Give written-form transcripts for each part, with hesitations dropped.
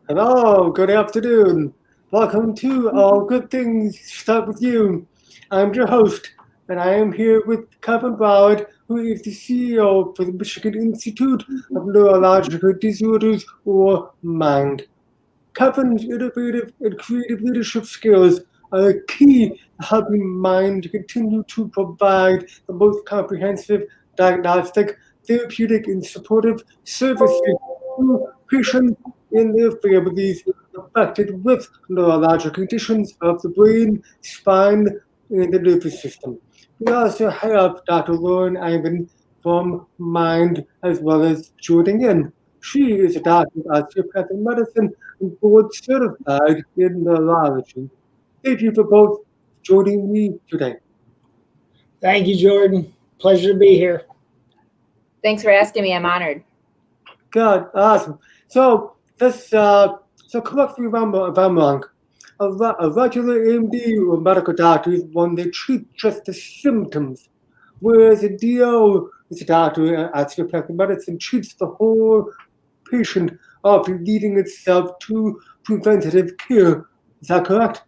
Hello, good afternoon. Welcome to All Good Things Start With You. I'm your host, and I am here with Kevin Browett, who is the CEO for the Michigan Institute of Neurological Disorders, or MIND. Kevin's innovative and creative leadership skills are key to helping MIND continue to provide the most comprehensive diagnostic, therapeutic, and supportive services to patients and their families affected with neurological conditions of the brain, spine, and the nervous system. We also have Dr. Lauren Aymen from MIND as well as Jordan Yin. She is a doctor of osteopathic medicine and board certified in neurology. Thank you for both joining me today. Thank you, Jordan. Pleasure to be here. Thanks for asking me. I'm honored. Good, awesome. So correct me if I'm wrong. A regular MD or medical doctor is one that treats just the symptoms, whereas a DO is a doctor at osteopathic medicine treats the whole patient, often leading itself to preventative care. Is that correct?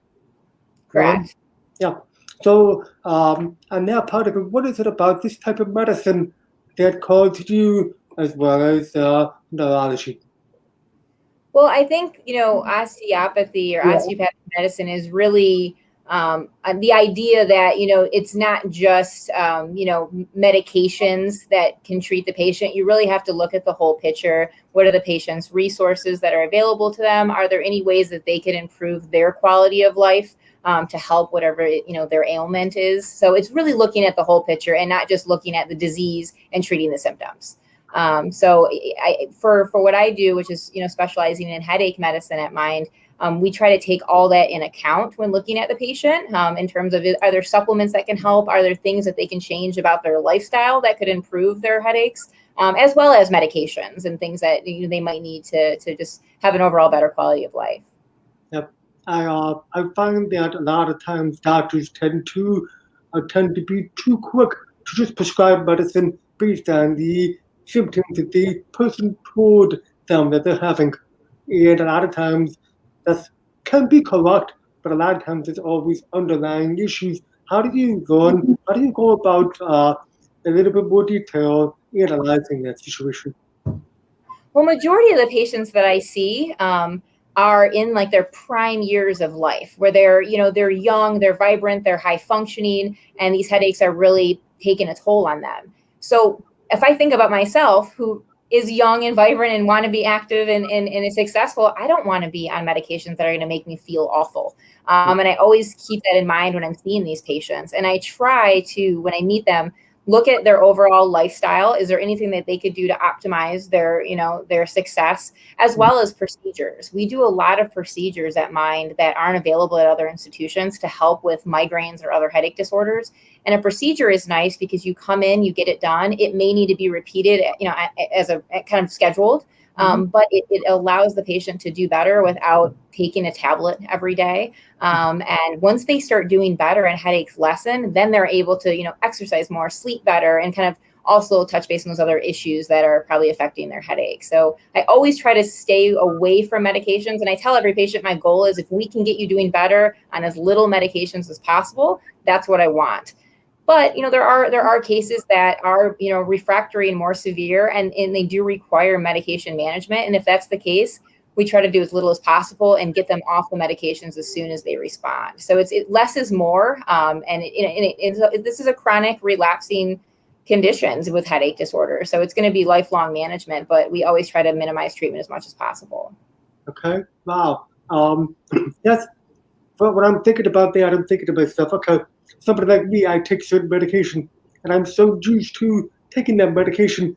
Correct. Yeah. So, on that part of it, what is it about this type of medicine that calls you as well as neurology? Well, I think, osteopathy or osteopathic medicine is really the idea that, it's not just, medications that can treat the patient. You really have to look at the whole picture. What are the patient's resources that are available to them? Are there any ways that they can improve their quality of life to help whatever, their ailment is? So it's really looking at the whole picture and not just looking at the disease and treating the symptoms. For what I do, which is, specializing in headache medicine at Mind, we try to take all that in account when looking at the patient in terms of, are there supplements that can help? Are there things that they can change about their lifestyle that could improve their headaches, as well as medications and things that they might need to just have an overall better quality of life. Yep. I find that a lot of times doctors tend to be too quick to just prescribe medicine based on the symptoms that the person told them that they're having. And a lot of times that can be correct, but a lot of times there's always underlying issues. How do you go about a little bit more detail analyzing that situation? Well, majority of the patients that I see are in like their prime years of life, where they're young, they're vibrant, they're high functioning, and these headaches are really taking a toll on them. So if I think about myself, who is young and vibrant and want to be active and is successful, I don't want to be on medications that are going to make me feel awful. And I always keep that in mind when I'm seeing these patients. And I try to, when I meet them, look at their overall lifestyle. Is there anything that they could do to optimize their success, as well as procedures? We do a lot of procedures at Mind that aren't available at other institutions to help with migraines or other headache disorders. And a procedure is nice because you come in, you get it done. It may need to be repeated, as a kind of scheduled, but it allows the patient to do better without taking a tablet every day. And once they start doing better and headaches lessen, then they're able to, exercise more, sleep better, and kind of also touch base on those other issues that are probably affecting their headache. So I always try to stay away from medications. And I tell every patient my goal is if we can get you doing better on as little medications as possible, that's what I want. But, there are cases that are, refractory and more severe, and they do require medication management. And if that's the case, we try to do as little as possible and get them off the medications as soon as they respond. So less is more. This is a chronic relapsing conditions with headache disorder. So it's going to be lifelong management, but we always try to minimize treatment as much as possible. Okay. Wow. That's when I'm thinking about that, I'm thinking to myself, okay, somebody like me, I take certain medication, and I'm so used to taking that medication,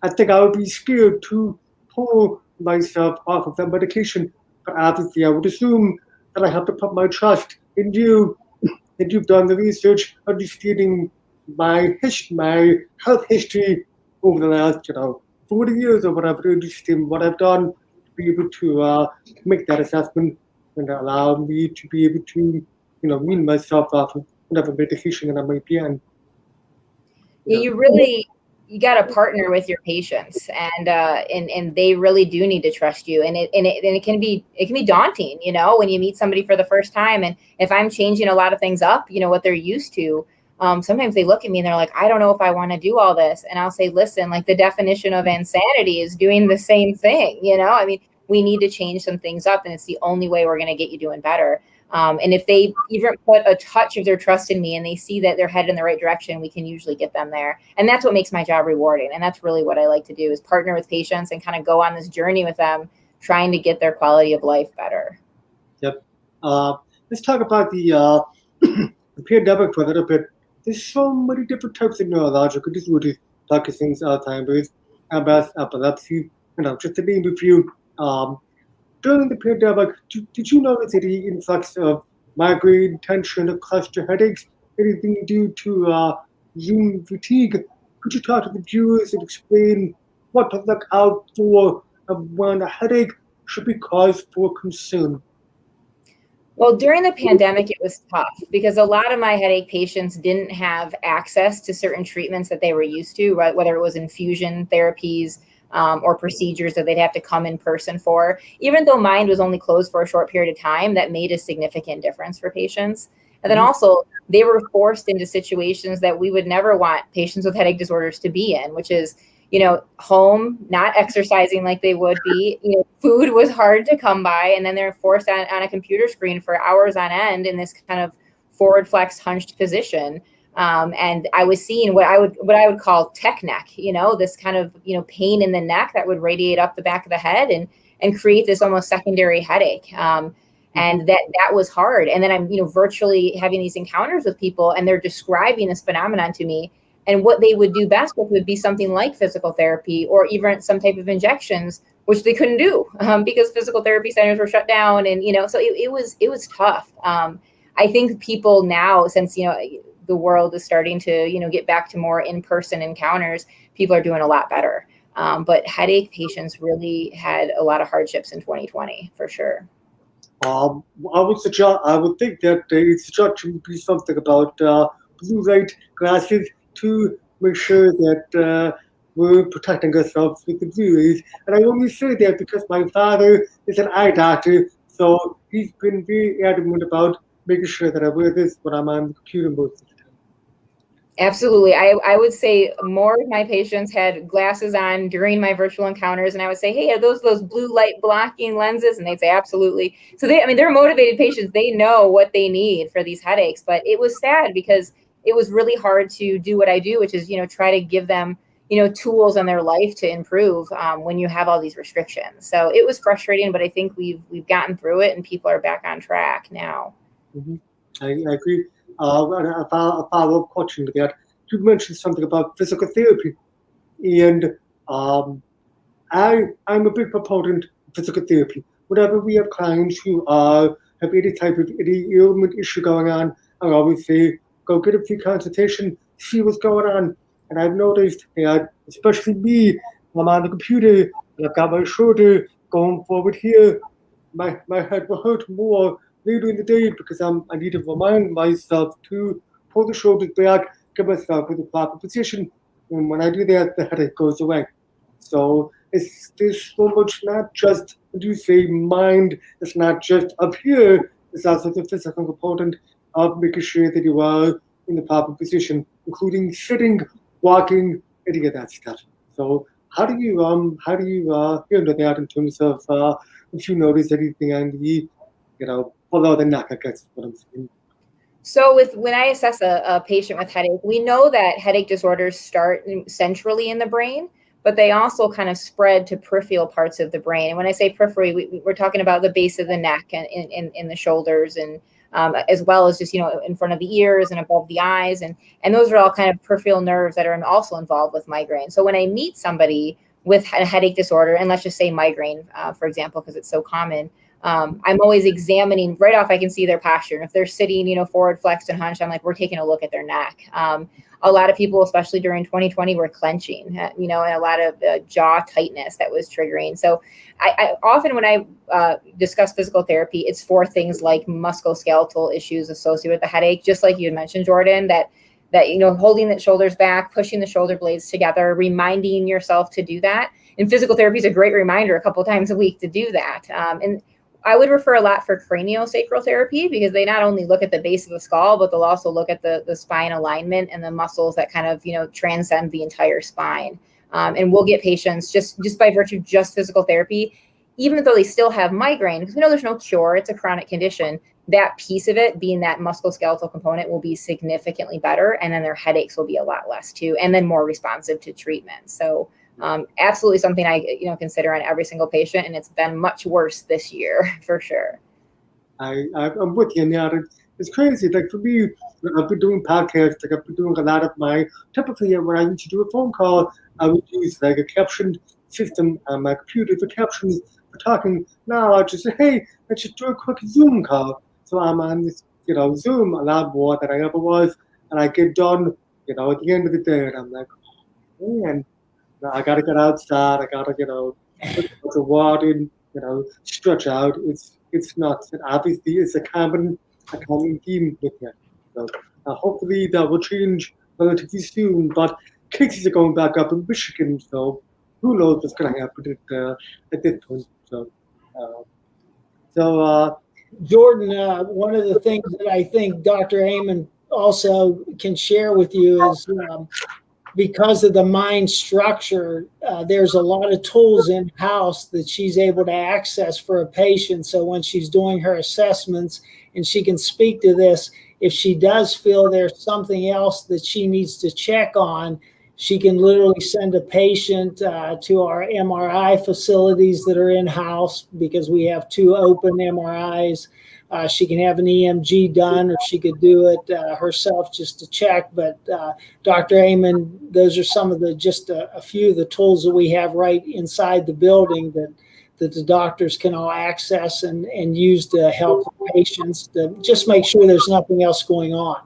I think I would be scared to pull myself off of that medication. But obviously, I would assume that I have to put my trust in you, that you've done the research, understanding my health history over the last, 40 years or whatever, understand what I've done to be able to make that assessment and allow me to be able to, wean myself off of whatever medication that I might be on. Yeah, you really you got to partner with your patients, and they really do need to trust you. And it can be daunting, when you meet somebody for the first time. And if I'm changing a lot of things up, what they're used to, sometimes they look at me and they're like, I don't know if I want to do all this. And I'll say, listen, like the definition of insanity is doing the same thing. I mean, we need to change some things up, and it's the only way we're going to get you doing better. And if they even put a touch of their trust in me and they see that they're headed in the right direction, we can usually get them there. And that's what makes my job rewarding. And that's really what I like to do, is partner with patients and kind of go on this journey with them, trying to get their quality of life better. Yep. Let's talk about the pandemic for a little bit. There's so many different types of neurological disorders: Parkinson's, Alzheimer's, MS, epilepsy, just to name a few. During the pandemic, did you notice any influx of migraine, tension, or cluster headaches? Anything due to Zoom fatigue? Could you talk to the viewers and explain what to look out for when a headache should be cause for concern? Well, during the pandemic, it was tough because a lot of my headache patients didn't have access to certain treatments that they were used to, right? Whether it was infusion therapies, or procedures that they'd have to come in person for. Even though mine was only closed for a short period of time, that made a significant difference for patients. And then also, they were forced into situations that we would never want patients with headache disorders to be in, which is, home, not exercising like they would be. Food was hard to come by, and then they're forced on a computer screen for hours on end in this kind of forward flex hunched position. And I was seeing what I would call tech neck, this kind of, pain in the neck that would radiate up the back of the head and create this almost secondary headache. And that was hard. And then I'm, virtually having these encounters with people, and they're describing this phenomenon to me. And what they would do best with would be something like physical therapy or even some type of injections, which they couldn't do because physical therapy centers were shut down. And, so it was tough. I think people now, since, the world is starting to, get back to more in-person encounters, people are doing a lot better. But headache patients really had a lot of hardships in 2020, for sure. I would think that it's should be something about blue light glasses to make sure that we're protecting ourselves with the blue rays. And I only say that because my father is an eye doctor, so he's been very adamant about making sure that I wear this when I'm on the computer most of the time. Absolutely. I would say more of my patients had glasses on during my virtual encounters, and I would say, hey, are those blue light blocking lenses? And they'd say, absolutely. So they're motivated patients. They know what they need for these headaches, but it was sad because it was really hard to do what I do, which is, try to give them, tools in their life to improve when you have all these restrictions. So it was frustrating, but I think we've gotten through it and people are back on track now. Mm-hmm. I agree. A follow-up question to that. You mentioned something about physical therapy, and I'm a big proponent of physical therapy. Whenever we have clients who have any ailment issue going on, I always say, go get a free consultation, see what's going on. And I've noticed that, especially me, I'm on the computer, and I've got my shoulder going forward here. My head will hurt more later in the day because I need to remind myself to pull the shoulders back, get myself in the proper position. And when I do that, the headache goes away. So there's so much, not just, what do you say, mind, it's not just up here, it's also the physical component of making sure that you are in the proper position, including sitting, walking, any of that stuff. So how do you handle that in terms of if you notice anything on the, below the neck, I guess is what I'm saying. So when I assess a patient with headache, we know that headache disorders start centrally in the brain, but they also kind of spread to peripheral parts of the brain. And when I say periphery, we're talking about the base of the neck and in the shoulders, and as well as just, in front of the ears and above the eyes. And those are all kind of peripheral nerves that are also involved with migraine. So when I meet somebody with a headache disorder, and let's just say migraine, for example, because it's so common, I'm always examining right off. I can see their posture. And if they're sitting, forward flexed and hunched, I'm like, we're taking a look at their neck. A lot of people, especially during 2020, were clenching, and a lot of jaw tightness that was triggering. So I often, when I discuss physical therapy, it's for things like musculoskeletal issues associated with the headache, just like you had mentioned, Jordan, that that, holding the shoulders back, pushing the shoulder blades together, reminding yourself to do that. And physical therapy is a great reminder a couple times a week to do that. And I would refer a lot for craniosacral therapy, because they not only look at the base of the skull, but they'll also look at the spine alignment and the muscles that kind of, transcend the entire spine. And we'll get patients just by virtue of just physical therapy, even though they still have migraine, because we know there's no cure, it's a chronic condition, that piece of it being that musculoskeletal component will be significantly better. And then their headaches will be a lot less too, and then more responsive to treatment. So absolutely something I consider on every single patient, and it's been much worse this year for sure. I'm with you now. It's crazy. Like for me, I've been doing podcasts. Like I've been doing a lot of my. Typically, when I need to do a phone call, I would use like a captioned system on my computer for captions for talking. Now I just say, hey, let's just do a quick Zoom call. So I'm on this, Zoom a lot more than I ever was, and I get done, at the end of the day, and I'm like, oh, man. I gotta get outside. I gotta, put the water in, stretch out. It's nuts. And obviously, it's a common theme with me. So hopefully that will change relatively soon. But cases are going back up in Michigan, so who knows what's going to happen at this point. So, Jordan, one of the things that I think Dr. Aymen also can share with you is because of the mind structure, there's a lot of tools in-house that she's able to access for a patient. So when she's doing her assessments, and she can speak to this, if she does feel there's something else that she needs to check on, she can literally send a patient to our MRI facilities that are in-house, because we have 2 open MRIs. She can have an EMG done, or she could do it herself just to check. But Dr. Aymen, those are some of just a few of the tools that we have right inside the building that the doctors can all access and use to help patients to just make sure there's nothing else going on.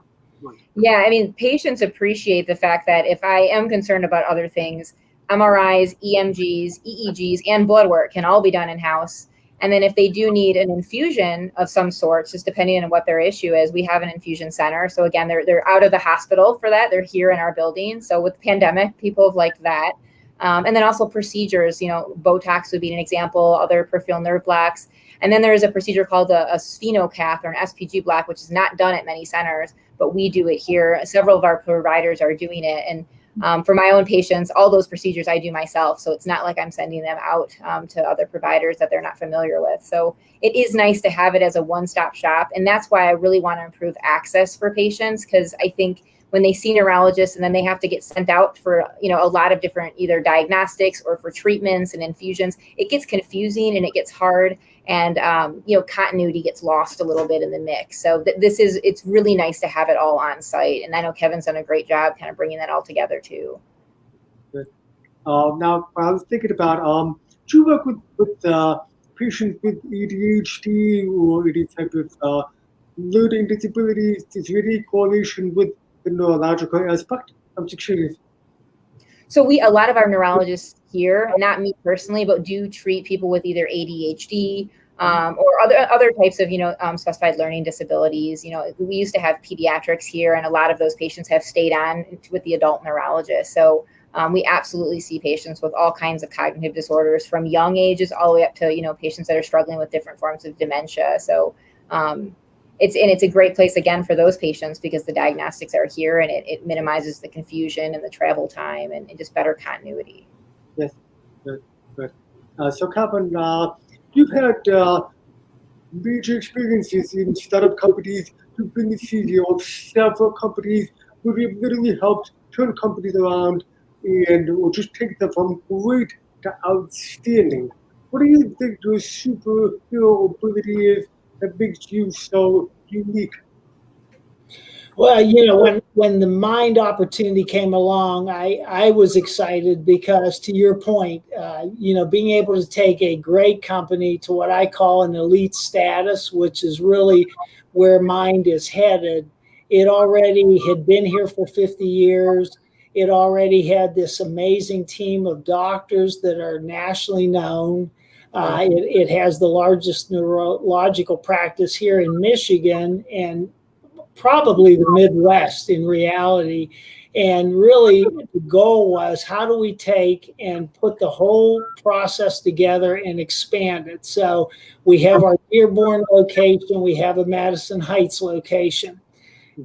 Yeah, I mean, patients appreciate the fact that if I am concerned about other things, MRIs, EMGs, EEGs, and blood work can all be done in-house. And then if they do need an infusion of some sort, just depending on what their issue is, we have an infusion center. So again, they're out of the hospital for that. They're here in our building. So with the pandemic, people have liked that. And then also procedures, Botox would be an example, other peripheral nerve blocks. And then there is a procedure called a sphenocath or an SPG block, which is not done at many centers, but we do it here. Several of our providers are doing it. And for my own patients, all those procedures I do myself. So it's not like I'm sending them out to other providers that they're not familiar with. So it is nice to have it as a one-stop shop. And that's why I really want to improve access for patients, because I think when they see neurologists and then they have to get sent out for, a lot of different either diagnostics or for treatments and infusions, it gets confusing and it gets hard. And, continuity gets lost a little bit in the mix. So it's really nice to have it all on site. And I know Kevin's done a great job kind of bringing that all together too. Good. Now, I was thinking about, do you work with patients with ADHD or any type of learning disabilities? Is there any correlation with the neurological aspect? I'm just curious. So a lot of our neurologists here, not me personally, but do treat people with either ADHD or other types of, specified learning disabilities. We used to have pediatrics here, and a lot of those patients have stayed on with the adult neurologist. So we absolutely see patients with all kinds of cognitive disorders from young ages all the way up to, patients that are struggling with different forms of dementia. So it's a great place again for those patients, because the diagnostics are here, and it minimizes the confusion and the travel time and just better continuity. Yes, good. So Kevin, you've had major experiences in startup companies. You've been the CEO of several companies where you've literally helped turn companies around or just take them from great to outstanding. What do you think your superhero ability is that makes you so unique? Well, when the mind opportunity came along, I was excited because, to your point, being able to take a great company to what I call an elite status, which is really where Mind is headed. It already had been here for 50 years. It already had this amazing team of doctors that are nationally known. It has the largest neurological practice here in Michigan, and probably the Midwest in reality. And really, the goal was, how do we take and put the whole process together and expand it? So we have our Dearborn location, we have a Madison Heights location.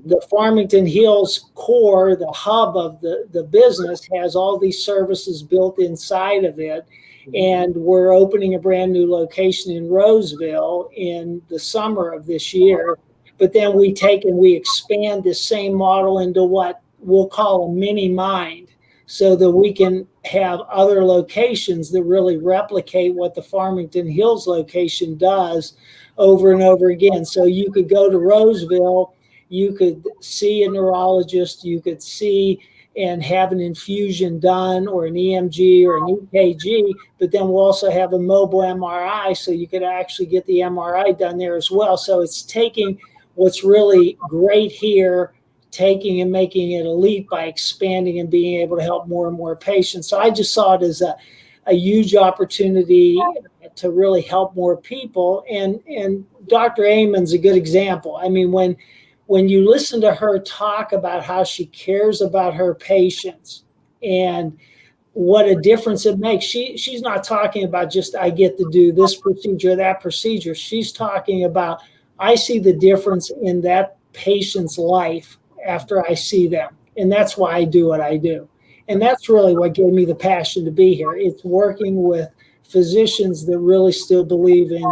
The Farmington Hills core, the hub of the business, has all these services built inside of it. And we're opening a brand new location in Roseville in the summer of this year. But then we take and we expand this same model into what we'll call a mini mind, so that we can have other locations that really replicate what the Farmington Hills location does over and over again. So you could go to Roseville, you could see a neurologist, you could see and have an infusion done, or an EMG or an EKG, but then we'll also have a mobile MRI, so you could actually get the MRI done there as well. So it's taking what's really great here, taking and making it elite by expanding and being able to help more and more patients. So I just saw it as a huge opportunity to really help more people. And Dr. Aymen's a good example. I mean, when you listen to her talk about how she cares about her patients and what a difference it makes, she's not talking about just, I get to do this procedure, that procedure. She's talking about, I see the difference in that patient's life after I see them. And that's why I do what I do. And that's really what gave me the passion to be here. It's working with physicians that really still believe in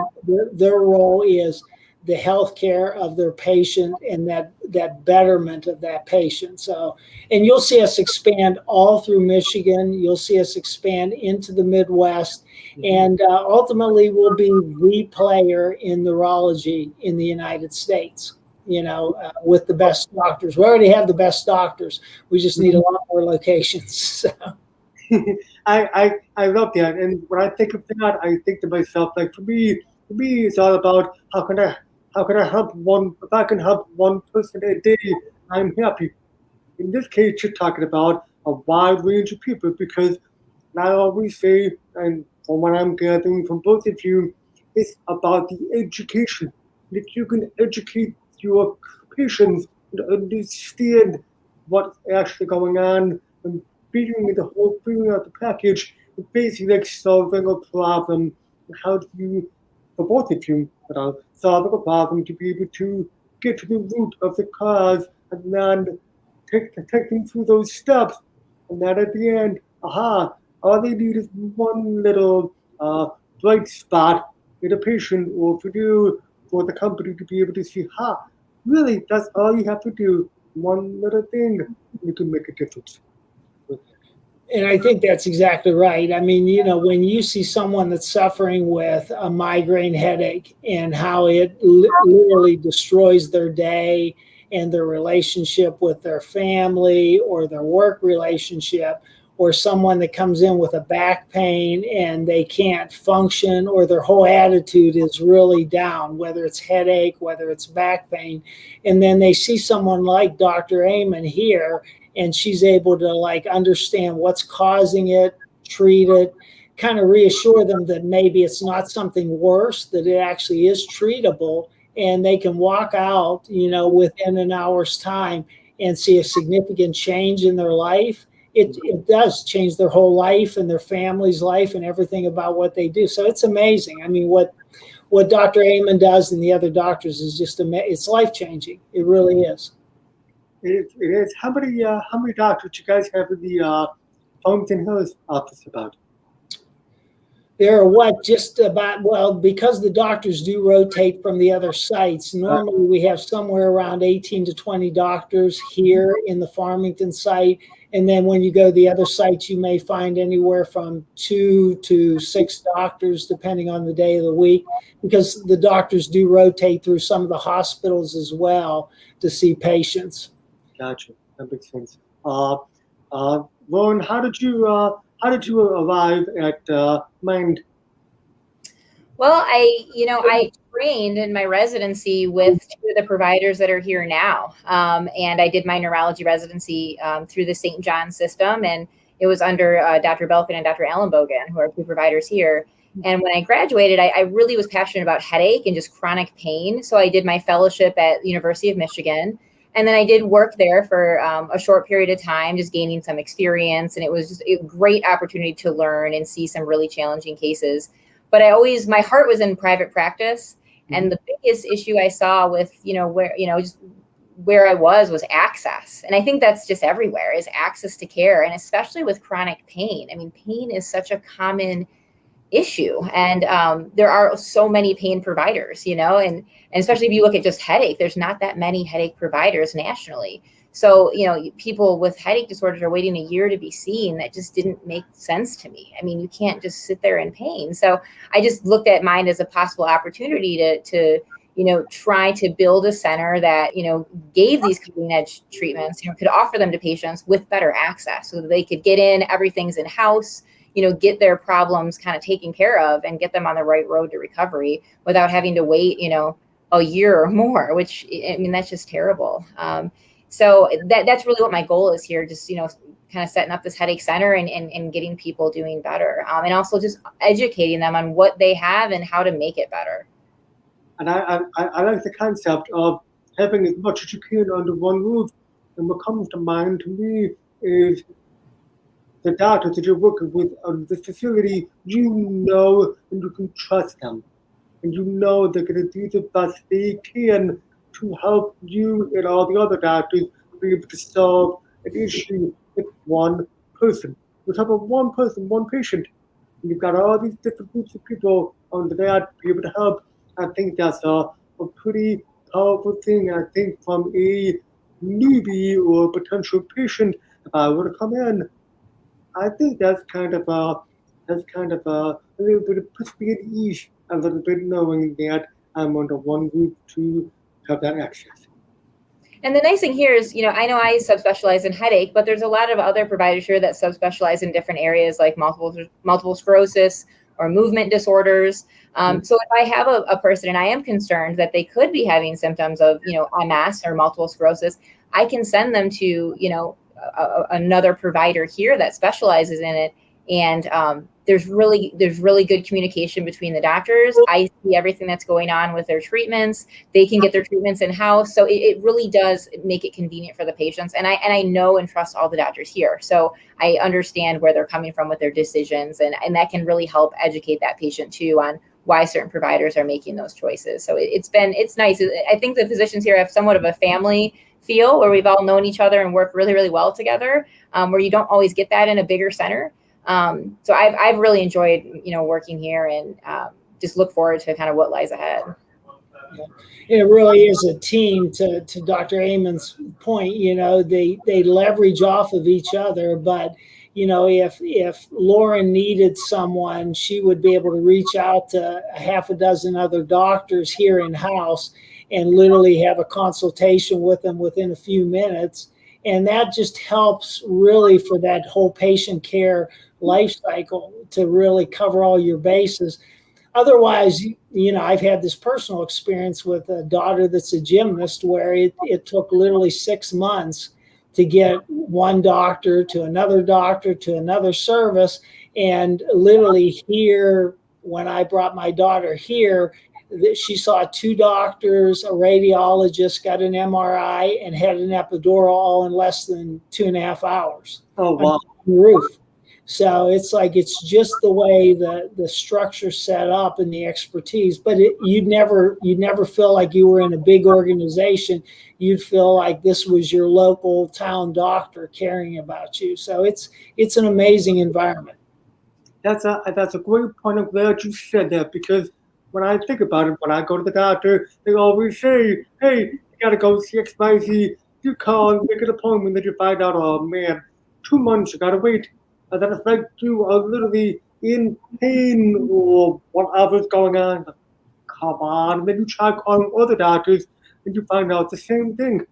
their role is the healthcare of their patient and that betterment of that patient. So, and you'll see us expand all through Michigan. You'll see us expand into the Midwest, and ultimately we'll be the player in neurology in the United States. With the best doctors. We already have the best doctors. We just need a lot more locations. So. I love that. And when I think of that, I think to myself, like for me, it's all about how can I help one? If I can help one person a day, I'm happy. In this case, you're talking about a wide range of people, because I always say, and from what I'm gathering from both of you, it's about the education. If you can educate your patients to understand what's actually going on and figuring out the package, and basically like solving a problem. How do you, for both of you, solving a problem to be able to get to the root of the cause, and then take them through those steps, and then at the end, all they need is one little bright spot in a patient, or for the company to be able to see, really, that's all you have to do. One little thing, you can make a difference. And I think that's exactly right. I mean, when you see someone that's suffering with a migraine headache and how it literally destroys their day and their relationship with their family or their work relationship, or someone that comes in with a back pain and they can't function, or their whole attitude is really down, whether it's headache, whether it's back pain. And then they see someone like Dr. Aymen here, and she's able to understand what's causing it, treat it, kind of reassure them that maybe it's not something worse, that it actually is treatable, and they can walk out, within an hour's time and see a significant change in their life. It does change their whole life and their family's life and everything about what they do. So it's amazing. I mean, what Dr. Aymen does and the other doctors is just it's life-changing. It really is. It is. How many doctors do you guys have in the Farmington Hills office about? There are because the doctors do rotate from the other sites, normally we have somewhere around 18 to 20 doctors here in the Farmington site. And then when you go to the other sites, you may find anywhere from 2 to 6 doctors, depending on the day of the week, because the doctors do rotate through some of the hospitals as well to see patients. Gotcha. That makes sense. Lauren, how did you arrive at Mind? Well, I trained in my residency with 2 of the providers that are here now. And I did my neurology residency through the St. John system. And it was under Dr. Belkin and Dr. Allenbogen, who are 2 providers here. And when I graduated, I really was passionate about headache and just chronic pain. So I did my fellowship at the University of Michigan. And then I did work there for a short period of time, just gaining some experience. And it was just a great opportunity to learn and see some really challenging cases. But my heart was in private practice. And the biggest issue I saw with, just where I was access. And I think that's just everywhere, is access to care. And especially with chronic pain. I mean, pain is such a common issue. And there are so many pain providers, and especially if you look at just headache, there's not that many headache providers nationally. So, people with headache disorders are waiting a year to be seen. That just didn't make sense to me. I mean, you can't just sit there in pain. So I just looked at mine as a possible opportunity to try to build a center that, gave these cutting edge treatments, could offer them to patients with better access so that they could get in, everything's in house, get their problems kind of taken care of and get them on the right road to recovery without having to wait, a year or more, which, I mean, that's just terrible. So that's really what my goal is here, just, kind of setting up this headache center and getting people doing better. And also just educating them on what they have and how to make it better. And I like the concept of having as much as you can under one roof. And what comes to mind to me is the doctors that you're working with on the facility, and you can trust them. And they're going to do the best they can to help you and all the other doctors be able to solve an issue with one person. We're talking about one person, one patient. And you've got all these different groups of people on that to be able to help. I think that's a pretty powerful thing. I think from a newbie or potential patient, if I were to come in, I think that's kind of a little bit of puts me at ease a little bit, knowing that I'm under one group to have that access. And the nice thing here is, I know I subspecialize in headache, but there's a lot of other providers here that subspecialize in different areas like multiple sclerosis or movement disorders. So if I have a person and I am concerned that they could be having symptoms of, MS or multiple sclerosis, I can send them to, another provider here that specializes in it. And there's really good communication between the doctors. I see everything that's going on with their treatments. They can get their treatments in house. So it really does make it convenient for the patients. And I know and trust all the doctors here. So I understand where they're coming from with their decisions. And that can really help educate that patient too on why certain providers are making those choices. So it's nice. I think the physicians here have somewhat of a family feel where we've all known each other and work really, really well together, where you don't always get that in a bigger center. So I've really enjoyed, working here and just look forward to kind of what lies ahead. It really is a team. To Dr. Aymen's point, they leverage off of each other. But if Lauren needed someone, she would be able to reach out to a half a dozen other doctors here in house and literally have a consultation with them within a few minutes. And that just helps really for that whole patient care life cycle to really cover all your bases. Otherwise, I've had this personal experience with a daughter that's a gymnast where it took literally 6 months to get one doctor to another service. And literally here, when I brought my daughter here, she saw 2 doctors, a radiologist, got an MRI, and had an epidural all in less than 2.5 hours. Oh, wow. On the roof. So it's just the way the structure's set up and the expertise. But you'd never feel like you were in a big organization. You'd feel like this was your local town doctor caring about you. So it's an amazing environment. That's a great point. I'm glad you said that, because when I think about it, when I go to the doctor, they always say, hey, you got to go see XYZ. You call, make an appointment, then you find out, oh man, 2 months, you got to wait. And then it's like you are literally in pain or whatever's going on. Come on. And then you try calling other doctors and you find out the same thing.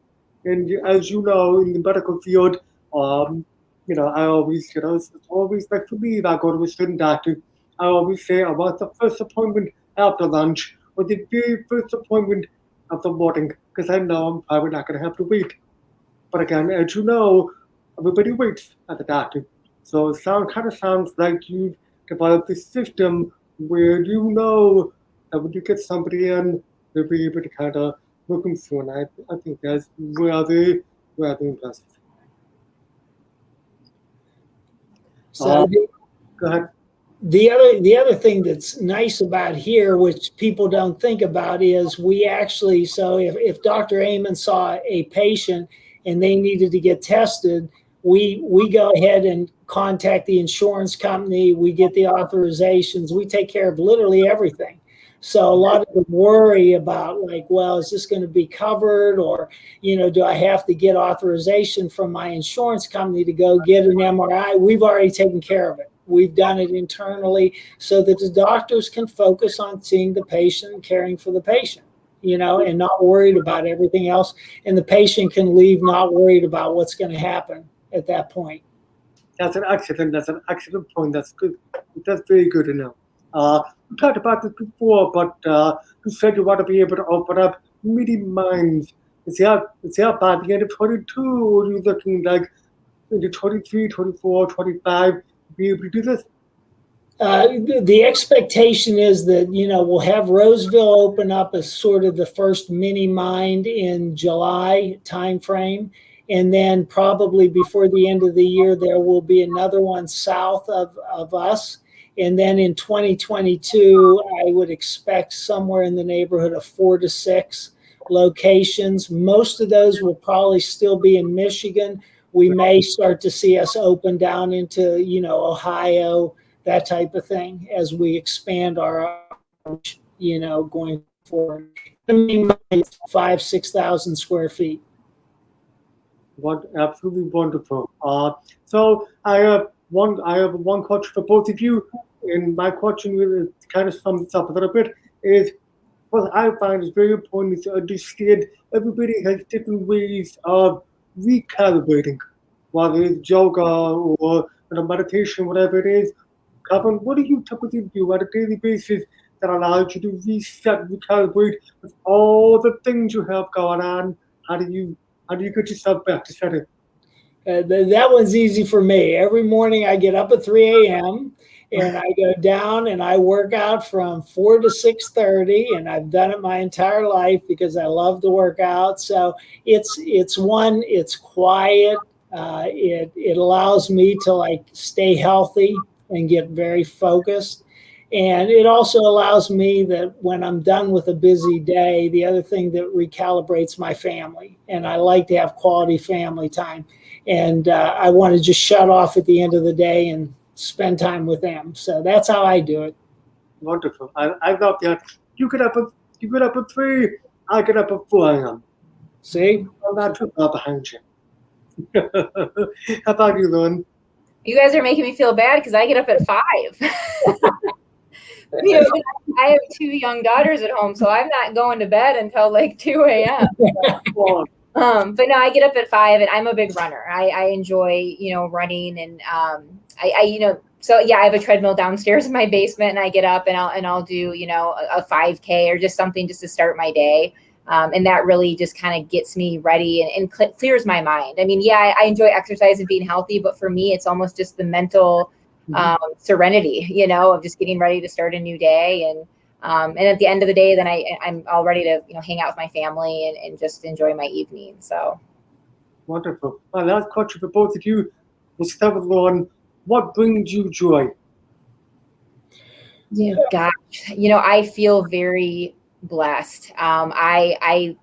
And as you know, in the medical field, I always, it's always like for me, if I go to a certain doctor, I always say I want the first appointment after lunch or the very first appointment of the morning, because I know I'm probably not going to have to wait. But again, as you know, everybody waits at the doctor. So it kind of sounds like you've developed this system where that when you get somebody in, they'll be able to kind of looking through, and I think that's rather impressive. So Go ahead. the other thing that's nice about here, which people don't think about, is we actually, so if Dr. Aymen saw a patient and they needed to get tested, we go ahead and contact the insurance company. We get the authorizations. We take care of literally everything. So a lot of the worry about like, well, is this going to be covered, or, do I have to get authorization from my insurance company to go get an MRI? We've already taken care of it. We've done it internally so that the doctors can focus on seeing the patient and caring for the patient, and not worried about everything else. And the patient can leave not worried about what's going to happen at that point. That's an excellent point. That's good. That's very good to know. We talked about this before, but you said you want to be able to open up meeting minds. Is that by the end of 22, or are you looking like into 23, 24, 25 to be able to do this? The expectation is that, we'll have Roseville open up as sort of the first mini mind in July timeframe. And then probably before the end of the year, there will be another one south of us. And then in 2022, I would expect somewhere in the neighborhood of 4 to 6 locations. Most of those will probably still be in Michigan. We may start to see us open down into, Ohio, that type of thing, as we expand our, going forward. 5,000-6,000 square feet. Absolutely wonderful. So I have one question for both of you, and my question will kind of sum this up a little bit. Is what I find is very important to understand everybody has different ways of recalibrating, whether it's yoga or meditation, whatever it is. Kevin, what do you typically do on a daily basis that allows you to reset, recalibrate with all the things you have going on? How do you get yourself back to setting? That one's easy for me. Every morning I get up at 3 a.m. and I go down and I work out from 4 to 6:30, and I've done it my entire life because I love to work out. So it's quiet. It allows me to stay healthy and get very focused. And it also allows me that when I'm done with a busy day, the other thing that recalibrates my family, and I like to have quality family time. And I want to just shut off at the end of the day and spend time with them. So that's how I do it. Wonderful. I love that. You get up at 3. I get up at 4 a.m. See? I'm not too far behind you. How about you, Lynn? You guys are making me feel bad because I get up at 5. I have 2 young daughters at home, so I'm not going to bed until 2 a.m. But no, I get up at 5, and I'm a big runner. I enjoy, running, and so yeah, I have a treadmill downstairs in my basement, and I get up and I'll do, a 5K or just something just to start my day. And that really just kind of gets me ready and clears my mind. I mean, yeah, I enjoy exercise and being healthy, but for me, it's almost just the mental serenity, of just getting ready to start a new day. And at the end of the day, then I'm all ready to, hang out with my family and just enjoy my evening. So. Wonderful. My last question for both of you. We'll start with Lauren. What brings you joy? Yeah, gosh, I feel very blessed. I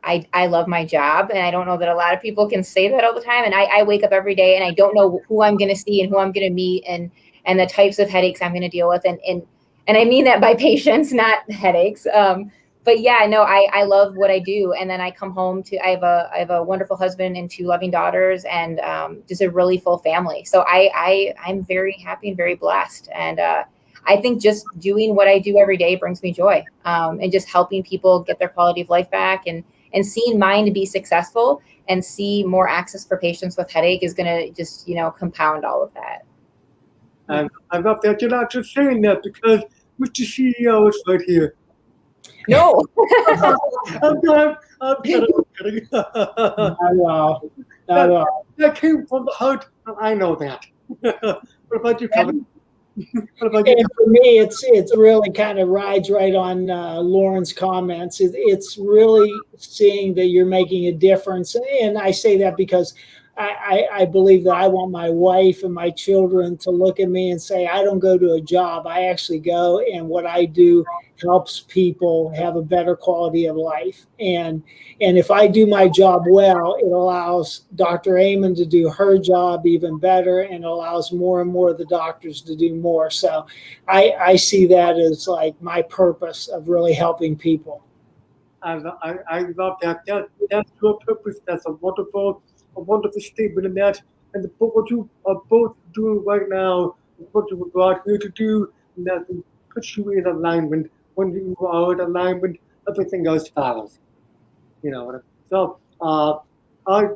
love my job, and I don't know that a lot of people can say that all the time. And I wake up every day and I don't know who I'm going to see and who I'm going to meet and the types of headaches I'm going to deal with. And I mean that by patients, not headaches. But yeah, no, I love what I do. And then I come home I have a wonderful husband and 2 loving daughters, and just a really full family. So I'm very happy and very blessed. And I think just doing what I do every day brings me joy, and just helping people get their quality of life back, and seeing mine be successful and see more access for patients with headache is going to just, compound all of that. And I love that you're not just saying that because Mr. CEO is right here. No. I'm kidding. Wow. That came from the heart, and I know that. What about you, Kevin? What about you? And for me, it's really kind of rides right on Lauren's comments. It's really seeing that you're making a difference, and I say that because I believe that I want my wife and my children to look at me and say, I don't go to a job. I actually go, and what I do helps people have a better quality of life. And if I do my job well, it allows Dr. Aymen to do her job even better, and allows more and more of the doctors to do more. So I see that as like my purpose of really helping people. I love that. That's your purpose. That's a wonderful statement in that. And what you are both doing right now, what you brought here to do, and that puts you in alignment. When you are in alignment, everything else follows. You know. So,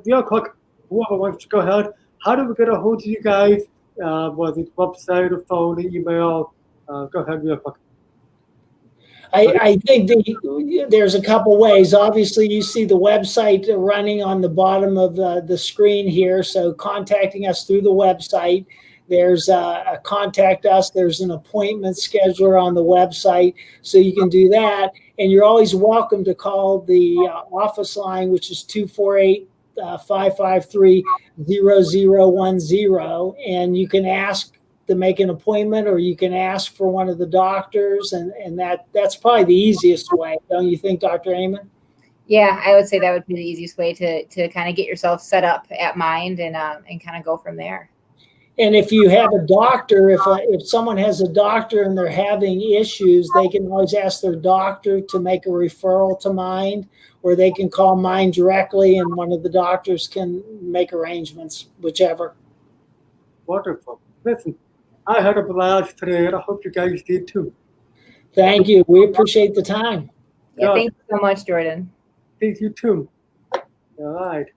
real quick, whoever wants to go ahead, how do we get a hold of you guys? Whether it's website or phone, email. Go ahead, real quick. I think there's a couple ways. Obviously, you see the website running on the bottom of the screen here. So contacting us through the website. There's a contact us. There's an appointment scheduler on the website. So you can do that. And you're always welcome to call the office line, which is 248-553-0010. And you can ask to make an appointment, or you can ask for one of the doctors, and that's probably the easiest way, don't you think, Dr. Aymen? Yeah, I would say that would be the easiest way to kind of get yourself set up at Mind and kind of go from there. And if you have a doctor, if someone has a doctor and they're having issues, they can always ask their doctor to make a referral to Mind, or they can call Mind directly, and one of the doctors can make arrangements, whichever. Wonderful. Listen, I had a blast today, and I hope you guys did too. Thank you. We appreciate the time. Yeah, thank you so much, Jordan. Thank you too. All right.